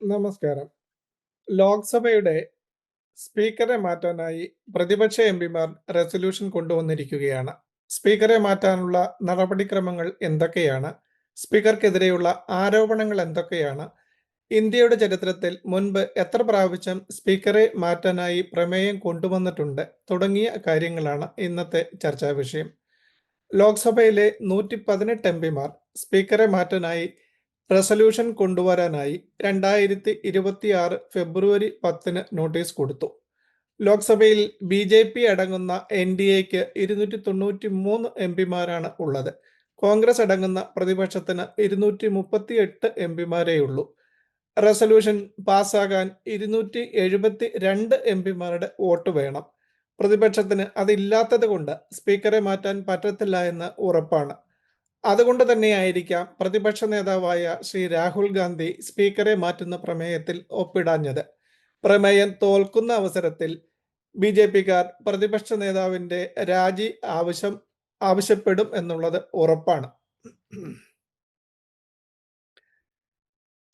നമസ്കാരം. ലോക്സഭയുടെ സ്പീക്കറെ മാറ്റാനായി പ്രതിപക്ഷ എംപിമാർ റെസല്യൂഷൻ കൊണ്ടുവന്നിരിക്കുകയാണ്. സ്പീക്കറെ മാറ്റാനുള്ള നടപടിക്രമങ്ങൾ എന്തൊക്കെയാണ്? സ്പീക്കർക്കെതിരെയുള്ള ആരോപണങ്ങൾ എന്തൊക്കെയാണ്? ഇന്ത്യയുടെ ചരിത്രത്തിൽ മുൻപ് എത്ര പ്രാവശ്യം സ്പീക്കറെ മാറ്റാനായി പ്രമേയം കൊണ്ടുവന്നിട്ടുണ്ട്? തുടങ്ങിയ കാര്യങ്ങളാണ് ഇന്നത്തെ ചർച്ചാ വിഷയം. ലോക്സഭയിലെ 118 എംപിമാർ സ്പീക്കറെ മാറ്റാനായി റെസല്യൂഷൻ കൊണ്ടുവരാനായി 2026 ഫെബ്രുവരി 10 നോട്ടീസ് കൊടുത്തു. ലോക്സഭയിൽ BJP അടങ്ങുന്ന NDAക്ക് 293 എംപിമാരാണ് ഉള്ളത്. കോൺഗ്രസ് അടങ്ങുന്ന പ്രതിപക്ഷത്തിന് 238 എംപിമാരേയുള്ളൂ. റെസല്യൂഷൻ പാസ്സാകാൻ 272 എംപിമാരുടെ വോട്ട് വേണം. പ്രതിപക്ഷത്തിന് അതില്ലാത്തത് കൊണ്ട് സ്പീക്കറെ മാറ്റാൻ പറ്റത്തില്ല എന്ന് ഉറപ്പാണ്. അതുകൊണ്ട് തന്നെയായിരിക്കാം പ്രതിപക്ഷ നേതാവായ ശ്രീ രാഹുൽ ഗാന്ധി സ്പീക്കറെ മാറ്റുന്ന പ്രമേയത്തിൽ ഒപ്പിടാഞ്ഞത്. പ്രമേയം തോൽക്കുന്ന അവസരത്തിൽ BJPക്കാർ പ്രതിപക്ഷ നേതാവിന്റെ രാജി ആവശ്യപ്പെടും എന്നുള്ളത് ഉറപ്പാണ്.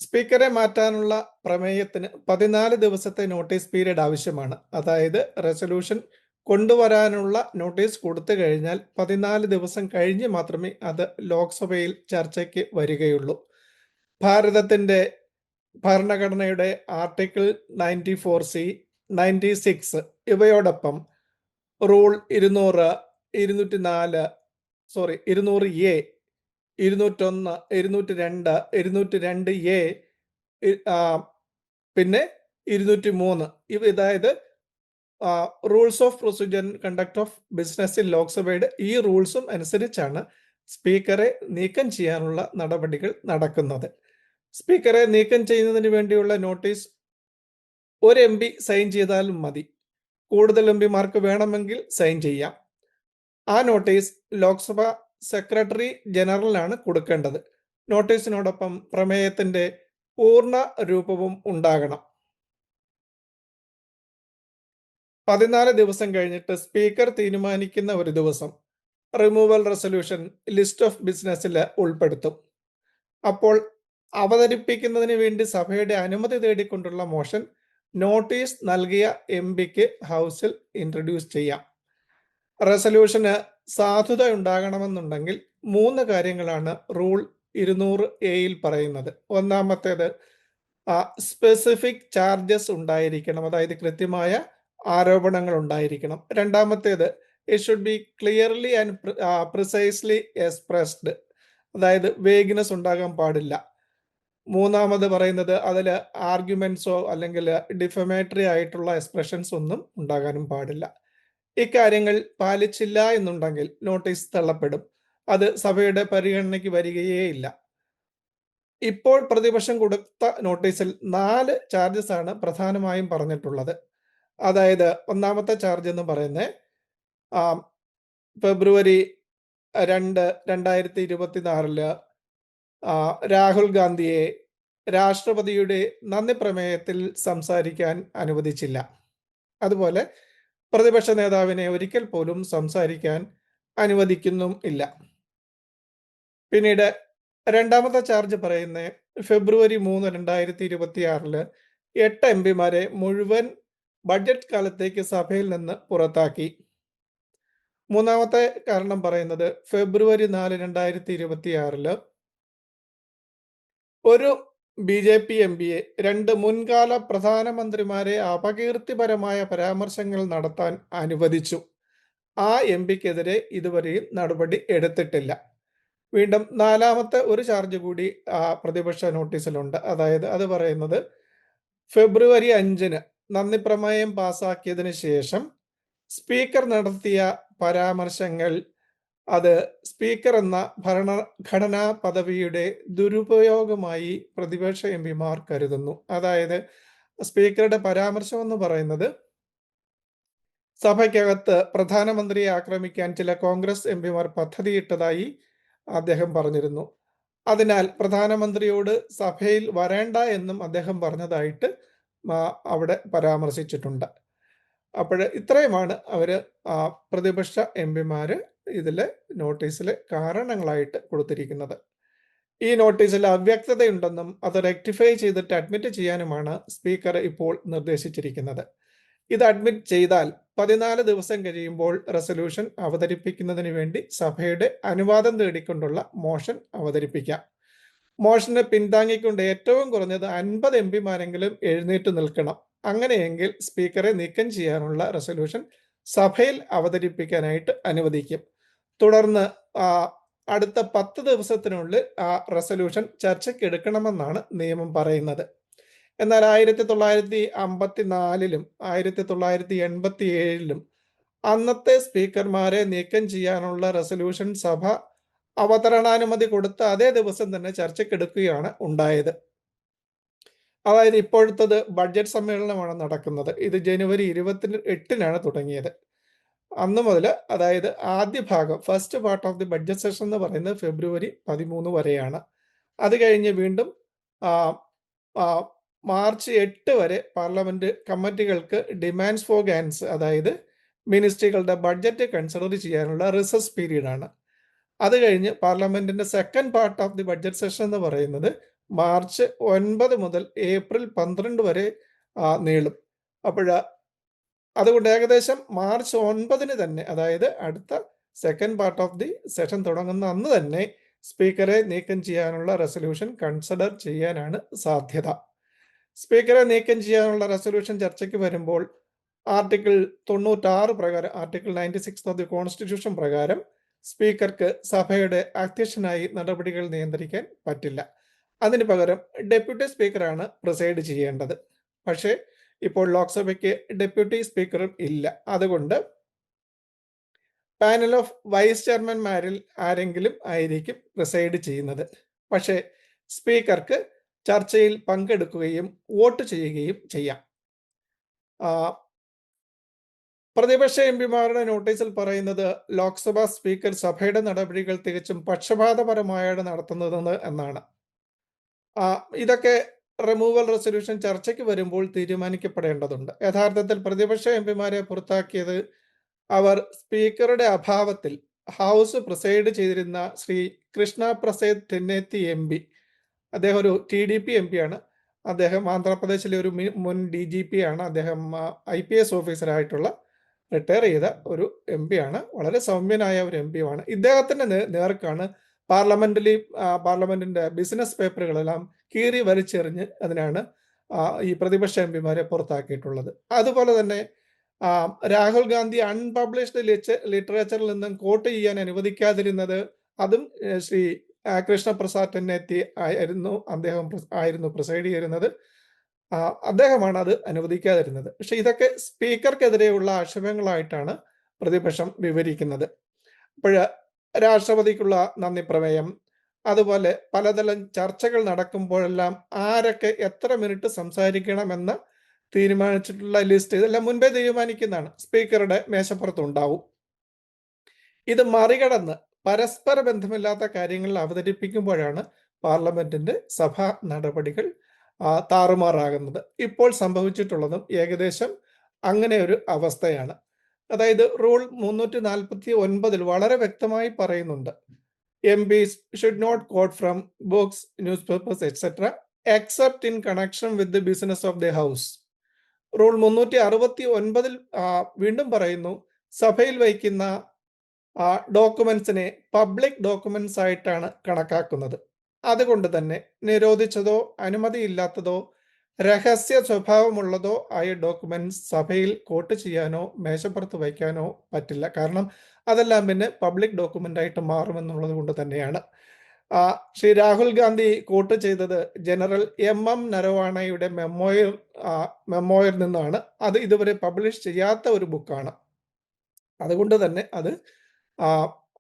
സ്പീക്കറെ മാറ്റാനുള്ള പ്രമേയത്തിന് 14 ദിവസത്തെ നോട്ടീസ് പീരീഡ് ആവശ്യമാണ്. അതായത് റെസല്യൂഷൻ കൊണ്ടുവരാനുള്ള നോട്ടീസ് കൊടുത്തു കഴിഞ്ഞാൽ 14 ദിവസം കഴിഞ്ഞ് മാത്രമേ അത് ലോക്സഭയിൽ ചർച്ചയ്ക്ക് വരികയുള്ളൂ. ഭാരതത്തിന്റെ ഭരണഘടനയുടെ article 94C, 96 ഇവയോടൊപ്പം rule 200, 204, 200A, 201, 202, 202A, പിന്നെ 203 അതായത് rules of procedure and conduct of business in ലോക്സഭയുടെ ഈ റൂൾസും അനുസരിച്ചാണ് സ്പീക്കറെ നീക്കം ചെയ്യാനുള്ള നടപടികൾ നടക്കുന്നത്. സ്പീക്കറെ നീക്കം ചെയ്യുന്നതിന് വേണ്ടിയുള്ള നോട്ടീസ് ഒരു MP സൈൻ ചെയ്താലും മതി. കൂടുതൽ MPമാർക്ക് വേണമെങ്കിൽ സൈൻ ചെയ്യാം. ആ നോട്ടീസ് ലോക്സഭ സെക്രട്ടറി ജനറലാണ് കൊടുക്കേണ്ടത്. നോട്ടീസിനോടൊപ്പം പ്രമേയത്തിന്റെ പൂർണ്ണ രൂപവും ഉണ്ടാകണം. 14 ദിവസം കഴിഞ്ഞിട്ട് സ്പീക്കർ തീരുമാനിക്കുന്ന ഒരു ദിവസം റിമൂവൽ റെസല്യൂഷൻ ലിസ്റ്റ് ഓഫ് ബിസിനസ്സിൽ ഉൾപ്പെടുത്തും. അപ്പോൾ അവതരിപ്പിക്കുന്നതിന് വേണ്ടി സഭയുടെ അനുമതി തേടിക്കൊണ്ടുള്ള മോഷൻ നോട്ടീസ് നൽകിയ MPക്ക് ഹൗസിൽ ഇൻട്രൊഡ്യൂസ് ചെയ്യാം. റെസല്യൂഷന് സാധുത ഉണ്ടാകണമെന്നുണ്ടെങ്കിൽ 3 കാര്യങ്ങളാണ് റൂൾ 200A പറയുന്നത്. ഒന്നാമത്തേത് സ്പെസിഫിക് ചാർജസ് ഉണ്ടായിരിക്കണം, അതായത് കൃത്യമായ ആരോപണങ്ങൾ ഉണ്ടായിരിക്കണം. രണ്ടാമത്തേത് it should be clearly and precisely expressed, അതായത് വേഗ്നെസ് ഉണ്ടാകാൻ പാടില്ല. മൂന്നാമത് പറയുന്നത് അതിൽ ആർഗ്യുമെന്റ്സോ അല്ലെങ്കിൽ ഡിഫമേറ്ററി ആയിട്ടുള്ള എക്സ്പ്രഷൻസ് ഒന്നും ഉണ്ടാകാനും പാടില്ല. ഇക്കാര്യങ്ങൾ പാലിച്ചില്ല എന്നുണ്ടെങ്കിൽ നോട്ടീസ് തള്ളപ്പെടും. അത് സഭയുടെ പരിഗണനയ്ക്ക് വരികയേയില്ല. ഇപ്പോൾ പ്രതിപക്ഷം കൊടുത്ത നോട്ടീസിൽ 4 ചാർജസ് ആണ് പ്രധാനമായും പറഞ്ഞിട്ടുള്ളത്. അതായത് ഒന്നാമത്തെ ചാർജ് എന്ന് പറയുന്നത് ഫെബ്രുവരി 2, 2024 രാഹുൽ ഗാന്ധിയെ രാഷ്ട്രപതിയുടെ നന്ദി പ്രമേയത്തിൽ സംസാരിക്കാൻ അനുവദിച്ചില്ല. അതുപോലെ പ്രതിപക്ഷ നേതാവിനെ ഒരിക്കൽ പോലും സംസാരിക്കാൻ അനുവദിക്കുന്നും ഇല്ല. പിന്നീട് രണ്ടാമത്തെ ചാർജ് പറയുന്നത് ഫെബ്രുവരി 3, 2026 8 MPമാരെ മുഴുവൻ ബഡ്ജറ്റ് കാലത്തേക്ക് സഭയിൽ നിന്ന് പുറത്താക്കി. മൂന്നാമത്തെ കാരണം പറയുന്നത് ഫെബ്രുവരി 4, 2026 ഒരു BJP MPയെ 2 മുൻകാല പ്രധാനമന്ത്രിമാരെ അപകീർത്തിപരമായ പരാമർശങ്ങൾ നടത്താൻ അനുവദിച്ചു. ആ MPക്കെതിരെ ഇതുവരെയും നടപടി എടുത്തിട്ടില്ല. വീണ്ടും നാലാമത്തെ ഒരു ചാർജ് കൂടി പ്രതിപക്ഷ നോട്ടീസിലുണ്ട്. അതായത് അത് പറയുന്നത് ഫെബ്രുവരി 5 നന്ദി പ്രമേയം പാസാക്കിയതിനു ശേഷം സ്പീക്കർ നടത്തിയ പരാമർശങ്ങൾ അത് സ്പീക്കർ എന്ന ഭരണഘടനാ പദവിയുടെ ദുരുപയോഗമായി പ്രതിപക്ഷ MPമാർ കരുതുന്നു. അതായത് സ്പീക്കറുടെ പരാമർശം എന്ന് പറയുന്നത് സഭയ്ക്കകത്ത് പ്രധാനമന്ത്രിയെ ആക്രമിക്കാൻ ചില കോൺഗ്രസ് MPമാർ പദ്ധതിയിട്ടതായി അദ്ദേഹം പറഞ്ഞിരുന്നു. അതിനാൽ പ്രധാനമന്ത്രിയോട് സഭയിൽ വരേണ്ട എന്നും അദ്ദേഹം പറഞ്ഞതായിട്ട് അവിടെ പരാമർശിച്ചിട്ടുണ്ട്. അപ്പോൾ ഇത്രയുമാണ് പ്രതിപക്ഷ MPമാർ ഇതിലെ നോട്ടീസിലെ കാരണങ്ങളായിട്ട് കൊടുത്തിരിക്കുന്നത്. ഈ നോട്ടീസിൽ അവ്യക്തതയുണ്ടെന്നും അത് റെക്ടിഫൈ ചെയ്തിട്ട് അഡ്മിറ്റ് ചെയ്യാനുമാണ് സ്പീക്കർ ഇപ്പോൾ നിർദ്ദേശിച്ചിരിക്കുന്നത്. ഇത് അഡ്മിറ്റ് ചെയ്താൽ 14 ദിവസം കഴിയുമ്പോൾ റെസൊല്യൂഷൻ അവതരിപ്പിക്കുന്നതിന് വേണ്ടി സഭയുടെ അനുവാദം തേടിക്കൊണ്ടുള്ള മോഷൻ അവതരിപ്പിക്കാം. മോഷനെ പിന്താങ്ങിക്കൊണ്ട് ഏറ്റവും കുറഞ്ഞത് 50 എംപിമാരെങ്കിലും എഴുന്നേറ്റ് നിൽക്കണം. അങ്ങനെയെങ്കിൽ സ്പീക്കറെ നീക്കം ചെയ്യാനുള്ള റെസൊല്യൂഷൻ സഭയിൽ അവതരിപ്പിക്കാനായിട്ട് അനുവദിക്കും. തുടർന്ന് അടുത്ത 10 ദിവസത്തിനുള്ളിൽ ആ റെസൊല്യൂഷൻ ചർച്ചയ്ക്ക് എടുക്കണമെന്നാണ് നിയമം പറയുന്നത്. എന്നാൽ 1954-ലും 1987-ലും അന്നത്തെ സ്പീക്കർമാരെ നീക്കം ചെയ്യാനുള്ള റെസൊല്യൂഷൻ സഭ അവതരണാനുമതി കൊടുത്ത അതേ ദിവസം തന്നെ ചർച്ചയ്ക്കെടുക്കുകയാണ് ഉണ്ടായത്. അതായത് ഇപ്പോഴത്തത് ബഡ്ജറ്റ് സമ്മേളനമാണ് നടക്കുന്നത്. ഇത് ജനുവരി 28-നാണ് തുടങ്ങിയത്. അന്ന് മുതൽ, അതായത് ആദ്യ ഭാഗം, first part of the budget session എന്ന് പറയുന്നത് ഫെബ്രുവരി 13 വരെയാണ്. അത് കഴിഞ്ഞ് വീണ്ടും മാർച്ച് 8 വരെ പാർലമെന്റ് കമ്മിറ്റികൾക്ക് ഡിമാൻഡ്സ് ഫോർ ഗ്രാന്റ്സ്, അതായത് മിനിസ്ട്രികളുടെ ബഡ്ജറ്റ് കൺസിഡർ ചെയ്യാനുള്ള റിസസ് പീരീഡ് ആണ്. അത് കഴിഞ്ഞ് പാർലമെന്റിന്റെ second part of the budget session എന്ന് പറയുന്നത് മാർച്ച് 9 മുതൽ ഏപ്രിൽ 12 വരെ നീളും. അതുകൊണ്ട് ഏകദേശം മാർച്ച് 9-ന് തന്നെ, അതായത് അടുത്ത second part of the session തുടങ്ങുന്ന അന്ന് തന്നെ സ്പീക്കറെ നീക്കം ചെയ്യാനുള്ള റെസൊല്യൂഷൻ കൺസിഡർ ചെയ്യാനാണ് സാധ്യത. സ്പീക്കറെ നീക്കം ചെയ്യാനുള്ള റെസൊല്യൂഷൻ ചർച്ചയ്ക്ക് വരുമ്പോൾ ആർട്ടിക്കിൾ 96 പ്രകാരം, ആർട്ടിക്കിൾ 96 ഓഫ് ദി കോൺസ്റ്റിറ്റ്യൂഷൻ പ്രകാരം സ്പീക്കർക്ക് സഭയുടെ അധ്യക്ഷനായി നടപടികൾ നിയന്ത്രിക്കാൻ പറ്റില്ല. അതിന് പകരം ഡെപ്യൂട്ടി സ്പീക്കറാണ് പ്രിസൈഡ് ചെയ്യേണ്ടത്. പക്ഷേ ഇപ്പോൾ ലോക്സഭയ്ക്ക് ഡെപ്യൂട്ടി സ്പീക്കറും ഇല്ല. അതുകൊണ്ട് പാനൽ ഓഫ് വൈസ് ചെയർമാൻമാരിൽ ആരെങ്കിലും ആയിരിക്കും പ്രിസൈഡ് ചെയ്യുന്നത്. പക്ഷേ സ്പീക്കർക്ക് ചർച്ചയിൽ പങ്കെടുക്കുകയും വോട്ട് ചെയ്യുകയും ചെയ്യാം. പ്രതിപക്ഷ എംപിമാരുടെ നോട്ടീസിൽ പറയുന്നത് ലോക്സഭാ സ്പീക്കർ സഭയുടെ നടപടികൾ തികച്ചും പക്ഷപാതപരമായാണ് നടത്തുന്നതെന്ന് എന്നാണ്. ഇതൊക്കെ റിമൂവൽ റെസൊല്യൂഷൻ ചർച്ചയ്ക്ക് വരുമ്പോൾ തീരുമാനിക്കപ്പെടേണ്ടതുണ്ട്. യഥാർത്ഥത്തിൽ പ്രതിപക്ഷ എംപിമാരെ പുറത്താക്കിയത് അവർ സ്പീക്കറുടെ അഭാവത്തിൽ ഹൗസ് പ്രിസൈഡ് ചെയ്തിരുന്ന ശ്രീ കൃഷ്ണ പ്രസാദ് തെന്നേത്തി MP, അദ്ദേഹം ഒരു TDP MP ആണ്. അദ്ദേഹം ആന്ധ്രാപ്രദേശിലെ ഒരു മുൻ DGP ആണ്. അദ്ദേഹം IPS ഓഫീസറായിട്ടുള്ള റിട്ടയർ ചെയ്ത ഒരു MP ആണ്. വളരെ സൗമ്യനായ ഒരു MP ആണ്. ഇദ്ദേഹത്തിന്റെ നേർക്കാണ് പാർലമെന്റിന്റെ ബിസിനസ് പേപ്പറുകളെല്ലാം കീറി വലിച്ചെറിഞ്ഞ് അതിനാണ് ഈ പ്രതിപക്ഷ എംപിമാരെ പുറത്താക്കിയിട്ടുള്ളത്. അതുപോലെ തന്നെ രാഹുൽ ഗാന്ധി അൺപബ്ലിഷ്ഡ് ലിറ്ററേച്ചറിൽ നിന്നും കോട്ട് ചെയ്യാൻ അനുവദിക്കാതിരുന്നത് അതും ശ്രീ കൃഷ്ണപ്രസാദ് തെന്നേത്തി ആയിരുന്നു പ്രിസൈഡ് ചെയ്തിരുന്നത്. അദ്ദേഹമാണ് അത് അനുവദിക്കാതിരുന്നത്. പക്ഷെ ഇതൊക്കെ സ്പീക്കർക്കെതിരെയുള്ള ആക്ഷേപങ്ങളായിട്ടാണ് പ്രതിപക്ഷം വിവരിക്കുന്നത്. രാഷ്ട്രപതിക്കുള്ള നന്ദി പ്രമേയം, അതുപോലെ പലതരം ചർച്ചകൾ നടക്കുമ്പോഴെല്ലാം ആരൊക്കെ എത്ര മിനിറ്റ് സംസാരിക്കണമെന്ന് തീരുമാനിച്ചിട്ടുള്ള ലിസ്റ്റ് ഇതെല്ലാം മുൻപേ തീരുമാനിക്കുന്നതാണ്, സ്പീക്കറുടെ മേശപ്പുറത്തുണ്ടാവും. ഇത് മറികടന്ന് പരസ്പര ബന്ധമില്ലാത്ത കാര്യങ്ങൾ അവതരിപ്പിക്കുമ്പോഴാണ് പാർലമെന്റിന്റെ സഭാ നടപടികൾ താറുമാറാകുന്നത്. ഇപ്പോൾ സംഭവിച്ചിട്ടുള്ളതും ഏകദേശം അങ്ങനെ ഒരു അവസ്ഥയാണ്. അതായത് റൂൾ 349 വളരെ വ്യക്തമായി പറയുന്നുണ്ട്, MPs should not quote from books, newspapers, etc. except in connection with the business of the house. Rule 369 വീണ്ടും പറയുന്നു, സഭയിൽ വയ്ക്കുന്ന ഡോക്യുമെന്റ്സിനെ പബ്ലിക് ഡോക്യുമെന്റ്സ് ആയിട്ടാണ് കണക്കാക്കുന്നത്. അതുകൊണ്ട് തന്നെ നിരോധിച്ചതോ അനുമതിയില്ലാത്തതോ രഹസ്യ സ്വഭാവമുള്ളതോ ആയ ഡോക്യുമെന്റ്സ് സഭയിൽ കോട്ട് ചെയ്യാനോ മേശപ്പുറത്ത് വയ്ക്കാനോ പറ്റില്ല. കാരണം അതെല്ലാം പിന്നെ പബ്ലിക് ഡോക്യുമെന്റ് ആയിട്ട് മാറുമെന്നുള്ളത് കൊണ്ട് തന്നെയാണ്. ശ്രീ രാഹുൽ ഗാന്ധി കോട്ട് ചെയ്തത് ജനറൽ MM നരവാണയുടെ മെമ്മോയിൽ നിന്നാണ്. അത് ഇതുവരെ പബ്ലിഷ് ചെയ്യാത്ത ഒരു ബുക്കാണ്. അതുകൊണ്ട് തന്നെ അത്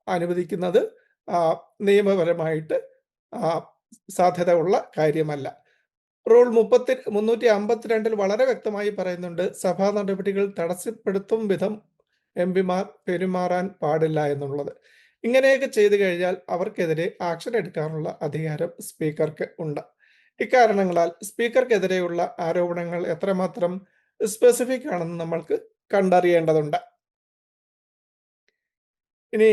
അനുവദിക്കുന്നത് നിയമപരമായിട്ട് സാധ്യത ഉള്ള കാര്യമല്ല. റൂൾ 352 വളരെ വ്യക്തമായി പറയുന്നുണ്ട്, സഭാ നടപടികൾ തടസ്സപ്പെടുത്തും വിധം എംപിമാർ പെരുമാറാൻ പാടില്ല എന്നുള്ളത്. ഇങ്ങനെയൊക്കെ ചെയ്തു കഴിഞ്ഞാൽ അവർക്കെതിരെ ആക്ഷൻ എടുക്കാനുള്ള അധികാരം സ്പീക്കർക്ക് ഉണ്ട്. ഇക്കാരണങ്ങളാൽ സ്പീക്കർക്കെതിരെയുള്ള ആരോപണങ്ങൾ എത്രമാത്രം സ്പെസിഫിക് ആണെന്ന് നമ്മൾക്ക് കണ്ടറിയേണ്ടതുണ്ട്. ഇനി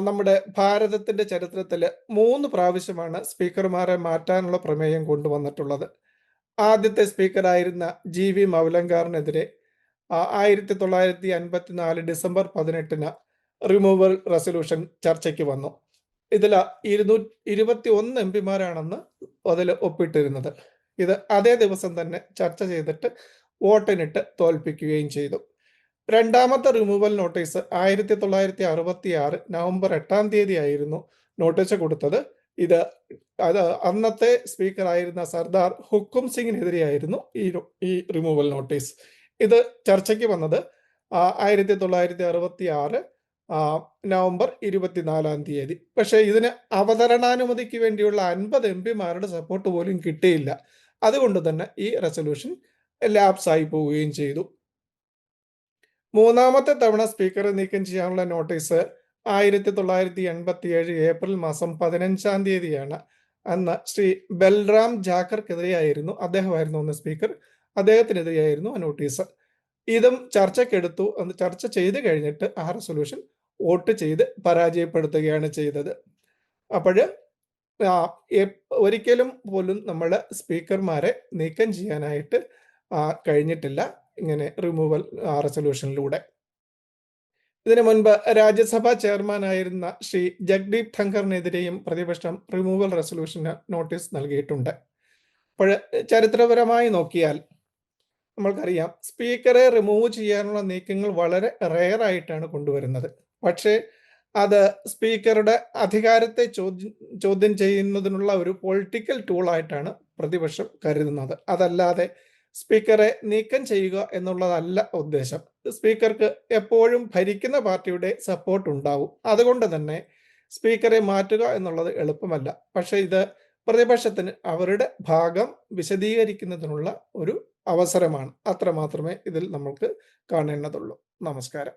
നമ്മുടെ ഭാരതത്തിന്റെ ചരിത്രത്തില് 3 പ്രാവശ്യമാണ് സ്പീക്കർമാരെ മാറ്റാനുള്ള പ്രമേയം കൊണ്ടുവന്നിട്ടുള്ളത്. ആദ്യത്തെ സ്പീക്കറായിരുന്ന ജി.വി. മൗലങ്കാറിനെതിരെ 1954 ഡിസംബർ 18-ന് റിമൂവൽ റെസല്യൂഷൻ ചർച്ചയ്ക്ക് വന്നു. ഇതിൽ 221 എംപിമാരാണെന്ന് അതിൽ ഒപ്പിട്ടിരുന്നത്. ഇത് അതേ ദിവസം തന്നെ ചർച്ച ചെയ്തിട്ട് വോട്ടിനിട്ട് തോൽപ്പിക്കുകയും ചെയ്തു. രണ്ടാമത്തെ റിമൂവൽ നോട്ടീസ് 1966 നവംബർ 8-ാം തീയതി ആയിരുന്നു നോട്ടീസ് കൊടുത്തത്. അത് അന്നത്തെ സ്പീക്കർ ആയിരുന്ന സർദാർ ഹുക്കും സിംഗിനെതിരെയായിരുന്നു ഈ റിമൂവൽ നോട്ടീസ്. ഇത് ചർച്ചയ്ക്ക് വന്നത് 1966 നവംബർ 24-ാം തീയതി. പക്ഷേ ഇതിന് അവതരണാനുമതിക്ക് വേണ്ടിയുള്ള 50 എംപിമാരുടെ സപ്പോർട്ട് പോലും കിട്ടിയില്ല. അതുകൊണ്ട് തന്നെ ഈ റെസൊല്യൂഷൻ ലാപ്സ് ആയി പോവുകയും ചെയ്തു. മൂന്നാമത്തെ തവണ സ്പീക്കറെ നീക്കം ചെയ്യാനുള്ള നോട്ടീസ് 1987 ഏപ്രിൽ മാസം 15-ാം തീയതിയാണ്. അന്ന് ശ്രീ ബൽറാം ജാക്കർക്കെതിരെയായിരുന്നു, അദ്ദേഹമായിരുന്നു അന്ന് സ്പീക്കർ, അദ്ദേഹത്തിനെതിരെയായിരുന്നു ആ നോട്ടീസ്. ഇതും ചർച്ചയ്ക്കെടുത്തു. അന്ന് ചർച്ച ചെയ്ത് കഴിഞ്ഞിട്ട് ആ റെസൊല്യൂഷൻ വോട്ട് ചെയ്ത് പരാജയപ്പെടുത്തുകയാണ് ചെയ്തത്. അപ്പോഴ് ഒരിക്കലും പോലും നമ്മൾ സ്പീക്കർമാരെ നീക്കം ചെയ്യാനായിട്ട് കഴിഞ്ഞിട്ടില്ല ഇങ്ങനെ റിമൂവൽ റെസൊല്യൂഷനിലൂടെ. ഇതിനു മുൻപ് രാജ്യസഭാ ചെയർമാനായിരുന്ന ശ്രീ ജഗ്ദീപ് ധങ്കറിനെതിരെയും പ്രതിപക്ഷം റിമൂവൽ റെസൊല്യൂഷന് നോട്ടീസ് നൽകിയിട്ടുണ്ട്. അപ്പോൾ ചരിത്രപരമായി നോക്കിയാൽ നമ്മൾക്കറിയാം, സ്പീക്കറെ റിമൂവ് ചെയ്യാനുള്ള നീക്കങ്ങൾ വളരെ റെയർ ആയിട്ടാണ് കൊണ്ടുവരുന്നത്. പക്ഷേ അത് സ്പീക്കറുടെ അധികാരത്തെ ചോദ്യം ചെയ്യുന്നതിനുള്ള ഒരു പൊളിറ്റിക്കൽ ടൂളായിട്ടാണ് പ്രതിപക്ഷം കരുതുന്നത്. അതല്ലാതെ സ്പീക്കറെ നീക്കം ചെയ്യുക എന്നുള്ളതല്ല ഉദ്ദേശം. സ്പീക്കർക്ക് എപ്പോഴും ഭരിക്കുന്ന പാർട്ടിയുടെ സപ്പോർട്ട് ഉണ്ടാവും. അതുകൊണ്ട് തന്നെ സ്പീക്കറെ മാറ്റുക എന്നുള്ളത് എളുപ്പമല്ല. പക്ഷേ ഇത് പ്രതിപക്ഷത്തിന് അവരുടെ ഭാഗം വിശദീകരിക്കുന്നതിനുള്ള ഒരു അവസരമാണ്. അത്ര മാത്രമേ ഇതിൽ നമ്മൾക്ക് കാണേണ്ടതുള്ളൂ. നമസ്കാരം.